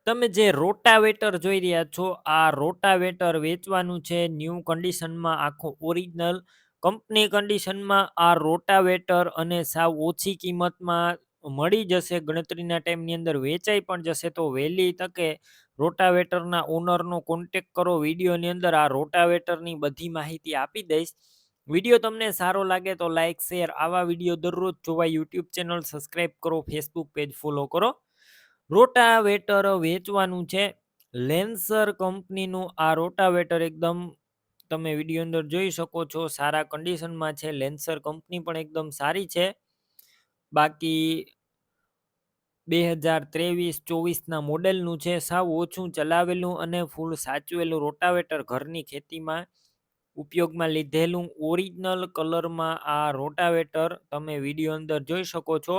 તમે જે રોટાવેટર જોઈ રહ્યા છો, આ રોટાવેટર વેચવાનું છે ન્યૂ કન્ડિશનમાં, આખો ઓરિજિનલ કંપની કન્ડિશનમાં આ રોટાવેટર અને સાવ ઓછી કિંમતમાં મળી જશે. ગણતરીના ટાઈમની અંદર વેચાઈ પણ જશે. તો વહેલી તકે રોટાવેટરના ઓનરનો કોન્ટેક કરો. વિડીયોની અંદર આ રોટાવેટરની બધી માહિતી આપી દઈશ. વિડીયો તમને સારો લાગે તો લાઇક શેર, આવા વિડીયો દરરોજ જોવા યુટ્યુબ ચેનલ સબસ્ક્રાઈબ કરો, ફેસબુક પેજ ફોલો કરો. રોટાવેટર વેચવાનું છે. લેન્સર કંપનીનું આ રોટાવેટર એકદમ તમે વિડીયો અંદર જોઈ શકો છો, સારા કન્ડિશનમાં છે. લેન્સર કંપની પણ એકદમ સારી છે. બાકી 2023-24ના મોડેલનું છે. સાવ ઓછું ચલાવેલું અને ફૂલ સાચવેલું રોટાવેટર, ઘરની ખેતીમાં ઉપયોગમાં લીધેલું ઓરિજિનલ કલરમાં આ રોટાવેટર તમે વિડીયો અંદર જોઈ શકો છો.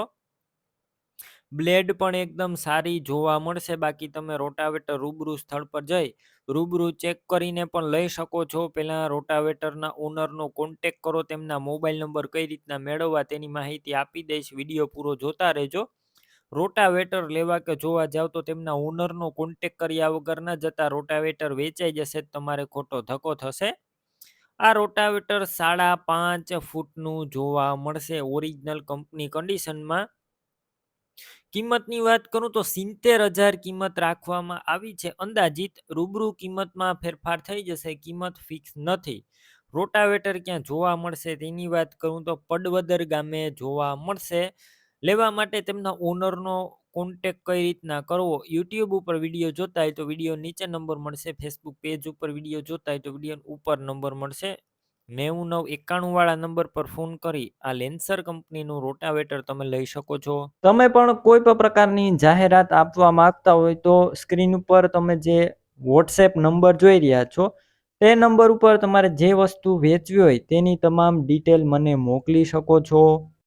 બ્લેડ પણ એકદમ સારી જોવા મળશે. બાકી તમે રોટાવેટર રૂબરૂ સ્થળ પર જઈ રૂબરૂ ચેક કરીને પણ લઈ શકો છો. પહેલાં રોટાવેટરના ઓનરનો કોન્ટેક કરો, તેમના મોબાઈલ નંબર કઈ રીતના મેળવવા તેની માહિતી આપી દઈશ. વિડીયો પૂરો જોતા રહેજો. રોટાવેટર લેવા કે જોવા જાવ તો તેમના ઓનરનો કોન્ટેક કર્યા વગર ન જતા. રોટાવેટર વેચાઈ જશે, તમારે ખોટો ધક્કો થશે. આ રોટાવેટર 5.5 ફૂટનું જોવા મળશે, ઓરિજિનલ કંપની કન્ડિશનમાં. કિંમતની વાત કરું તો 70,000 કિંમત રાખવામાં આવી છે અંદાજિત. રૂબરૂ કિંમતમાં ફેરફાર થઈ જશે, કિંમત ફિક્સ નથી. રોટાવેટર ક્યાં જોવા મળશે તેની વાત કરું તો પડવદર ગામે જોવા મળશે. લેવા માટે તેમના ઓનરનો કોન્ટેક કઈ રીતના કરવો, યુટ્યુબ ઉપર વિડીયો જોતા હોય તો વિડીયો નીચે નંબર મળશે, ફેસબુક પેજ ઉપર વિડીયો જોતા હોય તો વિડીયો ઉપર નંબર મળશે. 9991 વાળા નંબર પર ફોન કરી આ લેન્સર કંપનીનું રોટાવેટર તમે લઈ શકો છો. તમે પણ કોઈ પણ પ્રકારની જાહેરાત આપવા માંગતા હોય તો સ્ક્રીન ઉપર તમે જે વોટ્સએપ નંબર જોઈ રહ્યા છો તે નંબર ઉપર તમારે જે વસ્તુ વેચવી હોય તેની તમામ ડિટેલ મને મોકલી શકો છો.